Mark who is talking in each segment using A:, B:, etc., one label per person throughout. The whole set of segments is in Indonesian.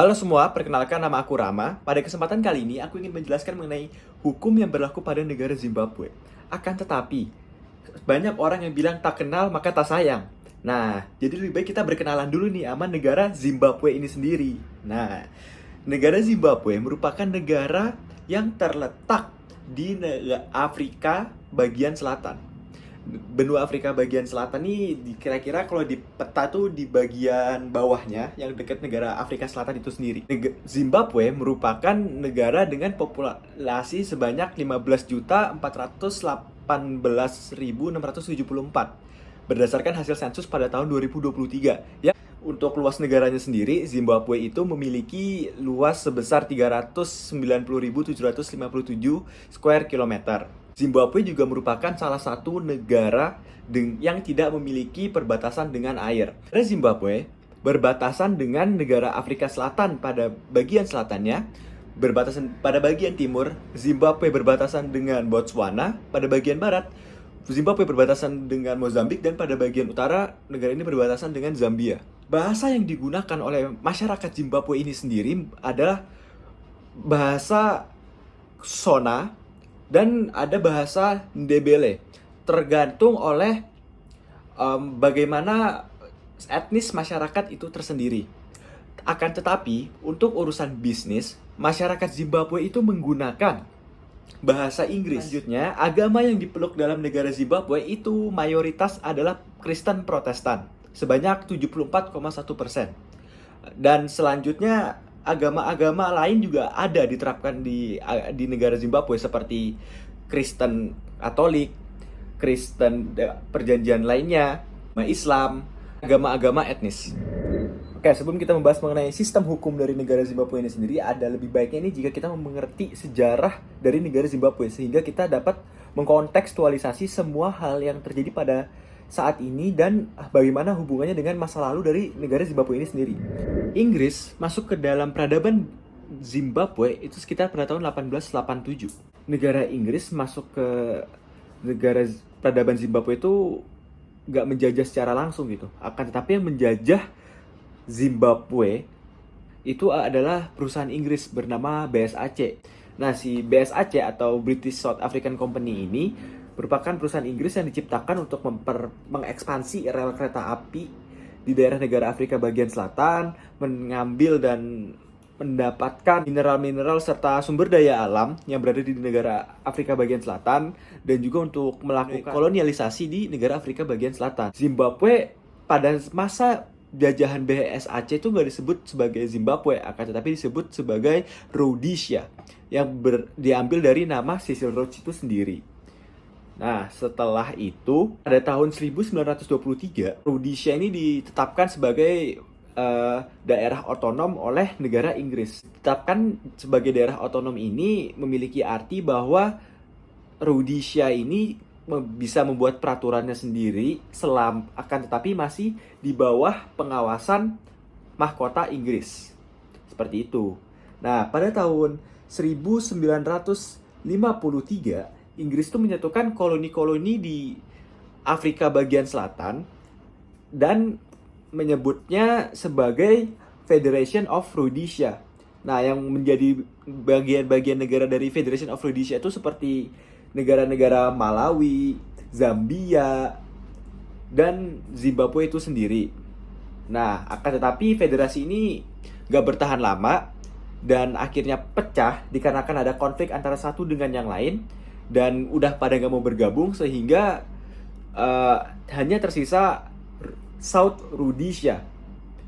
A: Halo semua, perkenalkan nama aku Rama. Pada kesempatan kali ini, aku ingin menjelaskan mengenai hukum yang berlaku pada negara Zimbabwe. Akan tetapi, banyak orang yang bilang tak kenal maka tak sayang. Nah, jadi lebih baik kita berkenalan dulu nih sama negara Zimbabwe ini sendiri. Nah, negara Zimbabwe merupakan negara yang terletak di Afrika bagian selatan. Benua Afrika bagian selatan nih kira-kira kalau di peta tuh di bagian bawahnya yang dekat negara Afrika Selatan itu sendiri. Zimbabwe merupakan negara dengan populasi sebanyak 15.418.674 berdasarkan hasil sensus pada tahun 2023. Ya, untuk luas negaranya sendiri, Zimbabwe itu memiliki luas sebesar 390.757 square kilometer. Zimbabwe juga merupakan salah satu negara yang tidak memiliki perbatasan dengan air. Karena Zimbabwe berbatasan dengan negara Afrika Selatan pada bagian selatannya, berbatasan pada bagian timur, Zimbabwe berbatasan dengan Botswana, pada bagian barat, Zimbabwe berbatasan dengan Mozambik, dan pada bagian utara, negara ini berbatasan dengan Zambia. Bahasa yang digunakan oleh masyarakat Zimbabwe ini sendiri adalah bahasa Sona, dan ada bahasa Ndebele, tergantung oleh bagaimana etnis masyarakat itu tersendiri. Akan tetapi, untuk urusan bisnis, masyarakat Zimbabwe itu menggunakan bahasa Inggris. Selanjutnya, agama yang dipeluk dalam negara Zimbabwe itu mayoritas adalah Kristen Protestan, sebanyak 74,1%. Dan selanjutnya, agama-agama lain juga ada diterapkan di negara Zimbabwe seperti Kristen Katolik, Kristen perjanjian lainnya, Islam, agama-agama etnis. Oke, sebelum kita membahas mengenai sistem hukum dari negara Zimbabwe ini sendiri, ada lebih baiknya ini jika kita mengerti sejarah dari negara Zimbabwe sehingga kita dapat mengkontekstualisasi semua hal yang terjadi pada saat ini dan bagaimana hubungannya dengan masa lalu dari negara Zimbabwe ini sendiri. Inggris masuk ke dalam peradaban Zimbabwe itu sekitar pada tahun 1887. Negara Inggris masuk ke negara peradaban Zimbabwe itu nggak menjajah secara langsung gitu. Akan tetapi yang menjajah Zimbabwe itu adalah perusahaan Inggris bernama BSAC. Nah, si BSAC atau British South African Company ini merupakan perusahaan Inggris yang diciptakan untuk mengekspansi rel kereta api di daerah negara Afrika bagian selatan, mengambil dan mendapatkan mineral-mineral serta sumber daya alam yang berada di negara Afrika bagian selatan, dan juga untuk melakukan kolonialisasi di negara Afrika bagian selatan. Zimbabwe pada masa jajahan BSAC itu nggak disebut sebagai Zimbabwe, akan tetapi disebut sebagai Rhodesia yang diambil dari nama Cecil Rhodes itu sendiri. Nah, setelah itu, pada tahun 1923, Rhodesia ini ditetapkan sebagai daerah otonom oleh negara Inggris. Ditetapkan sebagai daerah otonom ini memiliki arti bahwa Rhodesia ini bisa membuat peraturannya sendiri, akan tetapi masih di bawah pengawasan mahkota Inggris. Seperti itu. Nah, pada tahun 1953, Inggris itu menyatukan koloni-koloni di Afrika bagian selatan dan menyebutnya sebagai Federation of Rhodesia. Nah, yang menjadi bagian-bagian negara dari Federation of Rhodesia itu seperti negara-negara Malawi, Zambia, dan Zimbabwe itu sendiri. Nah, akan tetapi federasi ini gak bertahan lama dan akhirnya pecah dikarenakan ada konflik antara satu dengan yang lain, dan udah pada gak mau bergabung sehingga hanya tersisa South Rhodesia.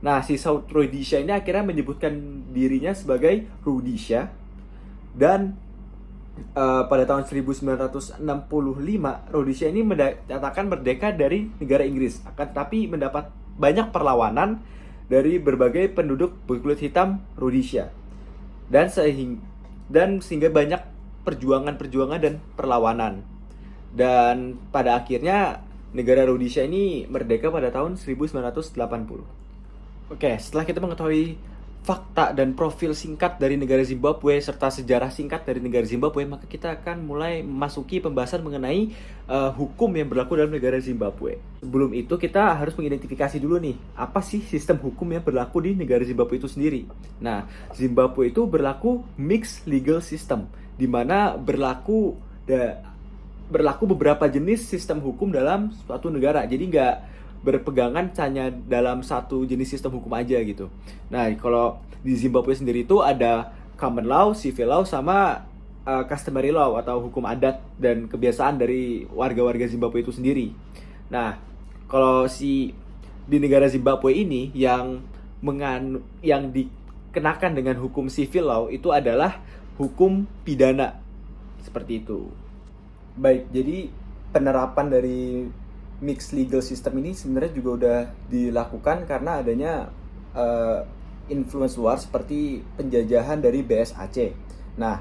A: Nah, si South Rhodesia ini akhirnya menyebutkan dirinya sebagai Rhodesia, dan pada tahun 1965 Rhodesia ini menyatakan merdeka dari negara Inggris, akan tetapi mendapat banyak perlawanan dari berbagai penduduk berkulit hitam Rhodesia, dan sehingga banyak perjuangan dan perlawanan. Dan pada akhirnya negara Rhodesia ini merdeka pada tahun 1980. Oke, setelah kita mengetahui fakta dan profil singkat dari negara Zimbabwe serta sejarah singkat dari negara Zimbabwe, maka kita akan mulai memasuki pembahasan mengenai hukum yang berlaku dalam negara Zimbabwe. Sebelum itu kita harus mengidentifikasi dulu nih, apa sih sistem hukum yang berlaku di negara Zimbabwe itu sendiri. Nah, Zimbabwe itu berlaku mixed legal system, di mana berlaku beberapa jenis sistem hukum dalam suatu negara. Jadi nggak berpegangan hanya dalam satu jenis sistem hukum aja gitu. Nah, kalau di Zimbabwe sendiri itu ada common law, civil law, sama customary law atau hukum adat dan kebiasaan dari warga-warga Zimbabwe itu sendiri. Nah, kalau di negara Zimbabwe ini yang dikenakan dengan hukum civil law itu adalah hukum pidana. Seperti itu. Baik, jadi penerapan dari mixed legal system ini sebenarnya juga udah dilakukan karena adanya influence luar seperti penjajahan dari BSAC. Nah,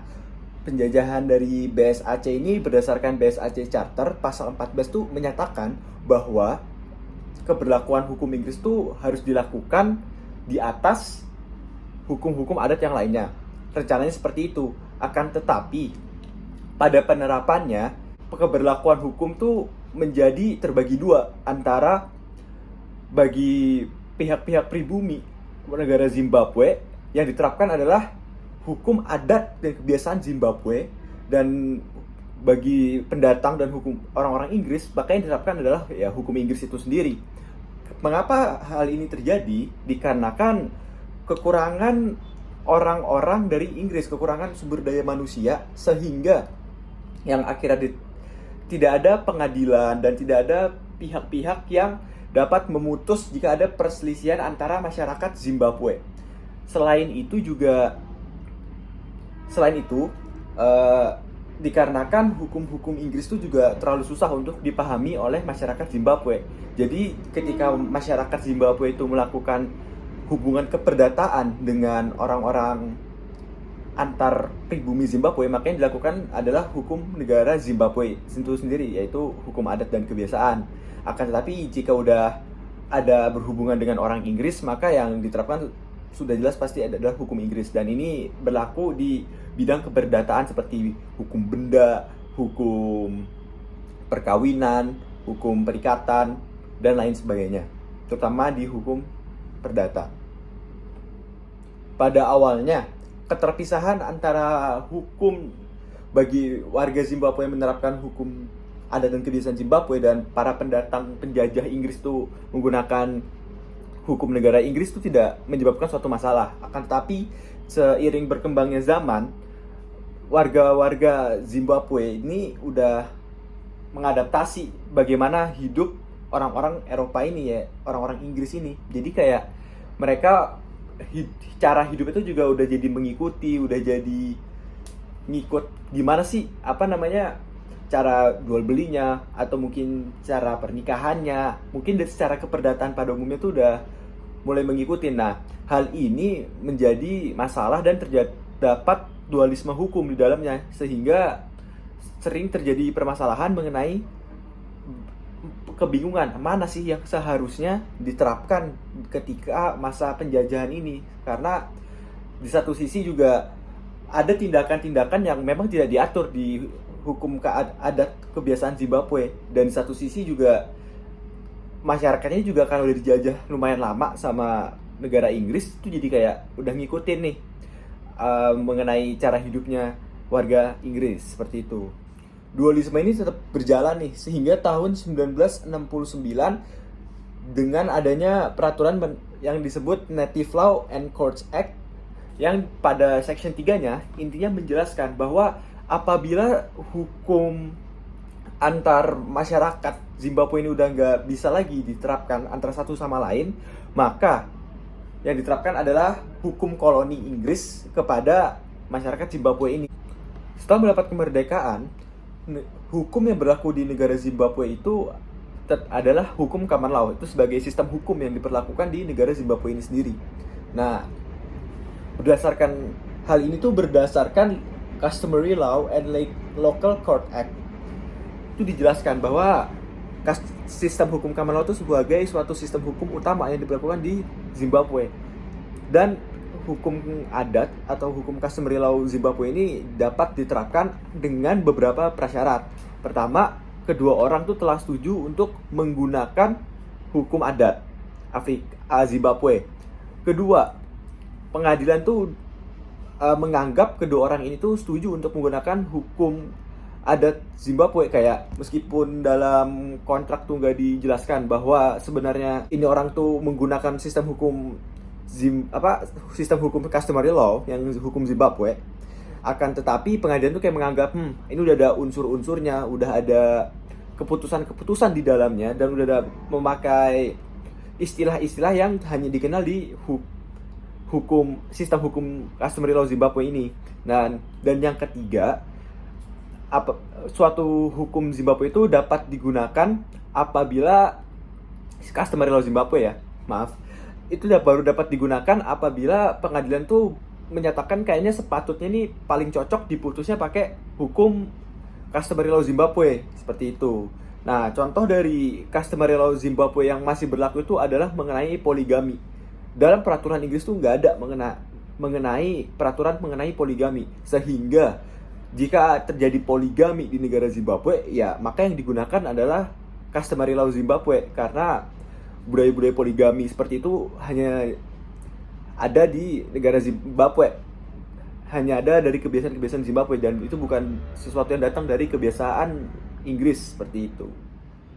A: penjajahan dari BSAC ini berdasarkan BSAC Charter pasal 14 tuh menyatakan bahwa keberlakuan hukum Inggris tuh harus dilakukan di atas hukum-hukum adat yang lainnya. Rencananya seperti itu. Akan tetapi pada penerapannya keberlakuan hukum tuh menjadi terbagi dua antara bagi pihak-pihak pribumi negara Zimbabwe yang diterapkan adalah hukum adat dan kebiasaan Zimbabwe, dan bagi pendatang dan hukum orang-orang Inggris maka yang diterapkan adalah ya hukum Inggris itu sendiri. Mengapa hal ini terjadi? Dikarenakan kekurangan orang-orang dari Inggris, kekurangan sumber daya manusia, sehingga yang akhirnya tidak ada pengadilan dan tidak ada pihak-pihak yang dapat memutus jika ada perselisihan antara masyarakat Zimbabwe. Selain itu, dikarenakan hukum-hukum Inggris itu juga terlalu susah untuk dipahami oleh masyarakat Zimbabwe. Jadi ketika masyarakat Zimbabwe itu melakukan hubungan keperdataan dengan orang-orang antar pribumi Zimbabwe, maka yang dilakukan adalah hukum negara Zimbabwe itu sendiri, yaitu hukum adat dan kebiasaan. Akan tetapi jika udah ada berhubungan dengan orang Inggris, maka yang diterapkan sudah jelas pasti adalah hukum Inggris, dan ini berlaku di bidang keperdataan seperti hukum benda, hukum perkawinan, hukum perikatan, dan lain sebagainya, terutama di hukum perdata. Pada awalnya keterpisahan antara hukum bagi warga Zimbabwe yang menerapkan hukum adat dan kebiasaan Zimbabwe dan para pendatang penjajah Inggris itu menggunakan hukum negara Inggris itu tidak menyebabkan suatu masalah. Akan tetapi seiring berkembangnya zaman, warga-warga Zimbabwe ini udah mengadaptasi bagaimana hidup orang-orang Eropa ini, ya orang-orang Inggris ini. Jadi kayak mereka cara hidup itu juga udah jadi mengikuti, udah jadi ngikut gimana sih cara jual belinya, atau mungkin cara pernikahannya, mungkin secara keperdataan pada umumnya tuh udah mulai mengikuti. Nah, hal ini menjadi masalah dan terdapat dualisme hukum di dalamnya, sehingga sering terjadi permasalahan mengenai kebingungan mana sih yang seharusnya diterapkan ketika masa penjajahan ini. Karena di satu sisi juga ada tindakan-tindakan yang memang tidak diatur di hukum adat kebiasaan Zimbabwe, dan di satu sisi juga masyarakatnya juga kan udah dijajah lumayan lama sama negara Inggris, itu jadi kayak udah ngikutin nih mengenai cara hidupnya warga Inggris, seperti itu. Dualisme ini tetap berjalan nih sehingga tahun 1969 dengan adanya peraturan yang disebut Native Law and Courts Act, yang pada section 3-nya intinya menjelaskan bahwa apabila hukum antar masyarakat Zimbabwe ini udah nggak bisa lagi diterapkan antara satu sama lain, maka yang diterapkan adalah hukum koloni Inggris kepada masyarakat Zimbabwe ini. Setelah mendapat kemerdekaan, hukum yang berlaku di negara Zimbabwe itu adalah hukum common law. Itu sebagai sistem hukum yang diperlakukan di negara Zimbabwe ini sendiri. Nah, berdasarkan hal ini tuh berdasarkan Customary Law and Local Court Act, itu dijelaskan bahwa sistem hukum common law itu sebagai suatu sistem hukum utama yang diberlakukan di Zimbabwe, dan hukum adat atau hukum customary law Zimbabwe ini dapat diterapkan dengan beberapa prasyarat. Pertama, kedua orang tuh telah setuju untuk menggunakan hukum adat Zimbabwe. Kedua, pengadilan tuh menganggap kedua orang ini tuh setuju untuk menggunakan hukum adat Zimbabwe, kayak meskipun dalam kontrak tuh nggak dijelaskan bahwa sebenarnya ini orang tuh menggunakan sistem hukum sistem hukum customary law yang hukum Zimbabwe, akan tetapi pengadilan tuh kayak menganggap ini udah ada unsur-unsurnya, udah ada keputusan-keputusan di dalamnya, dan udah ada memakai istilah-istilah yang hanya dikenal di sistem hukum customary law Zimbabwe ini. Dan yang ketiga, suatu hukum Zimbabwe itu dapat digunakan apabila customary law Zimbabwe itu baru dapat digunakan apabila pengadilan tuh menyatakan kayaknya sepatutnya ini paling cocok diputusnya pakai hukum customary law Zimbabwe, seperti itu. Nah, contoh dari customary law Zimbabwe yang masih berlaku itu adalah mengenai poligami. Dalam peraturan Inggris tuh nggak ada mengenai peraturan mengenai poligami, sehingga jika terjadi poligami di negara Zimbabwe, ya maka yang digunakan adalah customary law Zimbabwe, karena budaya-budaya poligami seperti itu hanya ada di negara Zimbabwe, hanya ada dari kebiasaan-kebiasaan Zimbabwe, dan itu bukan sesuatu yang datang dari kebiasaan Inggris seperti itu.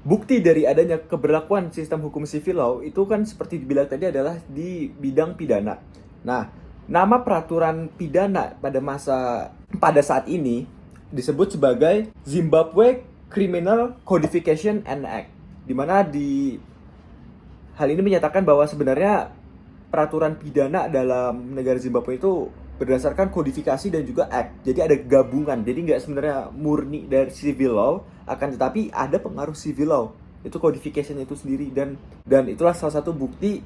A: Bukti dari adanya keberlakuan sistem hukum civil law itu kan seperti dibilang tadi adalah di bidang pidana. Nah, nama peraturan pidana pada saat ini disebut sebagai Zimbabwe Criminal Codification and Act, di mana hal ini menyatakan bahwa sebenarnya peraturan pidana dalam negara Zimbabwe itu berdasarkan kodifikasi dan juga act. Jadi ada gabungan. Jadi nggak sebenarnya murni dari civil law, akan tetapi ada pengaruh civil law. Itu codification itu sendiri, dan itulah salah satu bukti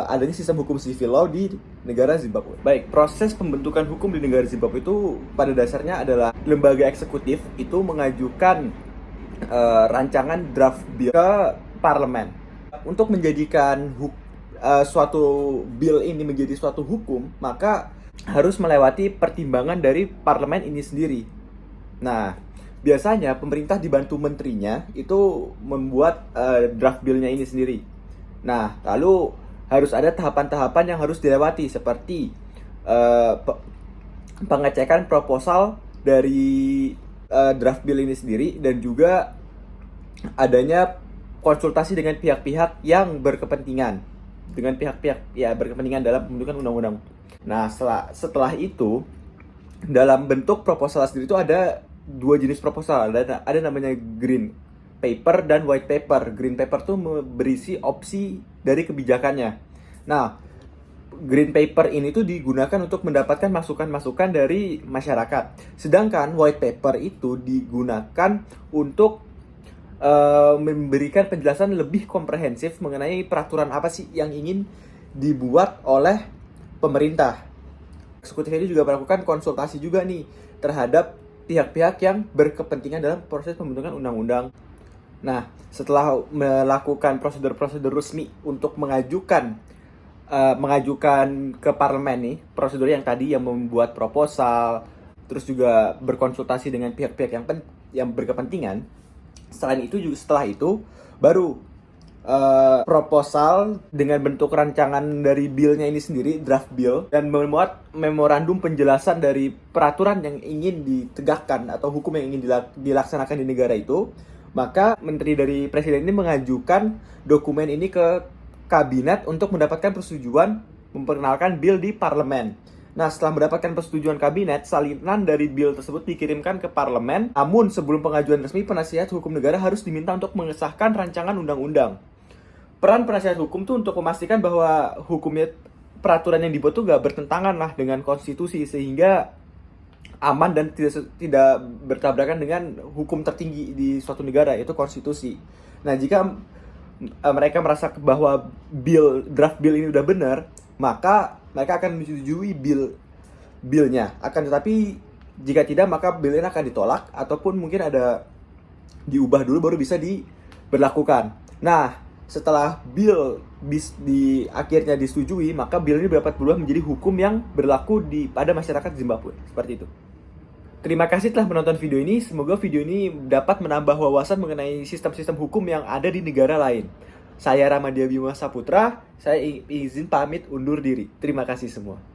A: adanya sistem hukum civil law di negara Zimbabwe. Baik, proses pembentukan hukum di negara Zimbabwe itu pada dasarnya adalah lembaga eksekutif itu mengajukan rancangan draft bill ke parlemen. Untuk menjadikan suatu bill ini menjadi suatu hukum, maka harus melewati pertimbangan dari parlemen ini sendiri. Nah, biasanya pemerintah dibantu menterinya itu membuat draft bill-nya ini sendiri. Nah, lalu harus ada tahapan-tahapan yang harus dilewati, seperti pengecekan proposal dari draft bill ini sendiri, dan juga adanya konsultasi dengan pihak-pihak yang berkepentingan, dalam pembentukan undang-undang. Nah, setelah itu, dalam bentuk proposal sendiri itu ada dua jenis proposal. Ada namanya green paper dan white paper. Green paper itu berisi opsi dari kebijakannya. Nah, green paper ini tuh digunakan untuk mendapatkan masukan-masukan dari masyarakat. Sedangkan white paper itu digunakan untuk memberikan penjelasan lebih komprehensif mengenai peraturan apa sih yang ingin dibuat oleh pemerintah. Eksekutif ini juga melakukan konsultasi juga nih terhadap pihak-pihak yang berkepentingan dalam proses pembentukan undang-undang. Nah, setelah melakukan prosedur-prosedur resmi untuk mengajukan ke parlemen nih, prosedur yang tadi yang membuat proposal, terus juga berkonsultasi dengan pihak-pihak yang berkepentingan. Setelah itu baru proposal dengan bentuk rancangan dari bill-nya ini sendiri, draft bill, dan memuat memorandum penjelasan dari peraturan yang ingin ditegakkan atau hukum yang ingin dilaksanakan di negara itu. Maka menteri dari presiden ini mengajukan dokumen ini ke kabinet untuk mendapatkan persetujuan memperkenalkan bill di parlemen. Nah, setelah mendapatkan persetujuan kabinet, salinan dari bill tersebut dikirimkan ke parlemen. Namun, sebelum pengajuan resmi, penasihat hukum negara harus diminta untuk mengesahkan rancangan undang-undang. Peran penasihat hukum tuh untuk memastikan bahwa peraturan yang dibuat tuh gak bertentangan lah dengan konstitusi, sehingga aman dan tidak bertabrakan dengan hukum tertinggi di suatu negara, yaitu konstitusi. Nah, jika mereka merasa bahwa draft bill ini udah benar, maka mereka akan menyetujui bill-nya. Akan tetapi jika tidak, maka bill-nya akan ditolak ataupun mungkin ada diubah dulu baru bisa diberlakukan. Nah, setelah akhirnya disetujui, maka bill ini dapat berubah menjadi hukum yang berlaku pada masyarakat Zimbabwe. Seperti itu. Terima kasih telah menonton video ini. Semoga video ini dapat menambah wawasan mengenai sistem-sistem hukum yang ada di negara lain. Saya Ramadhan Bima Saputra. Saya izin pamit undur diri. Terima kasih semua.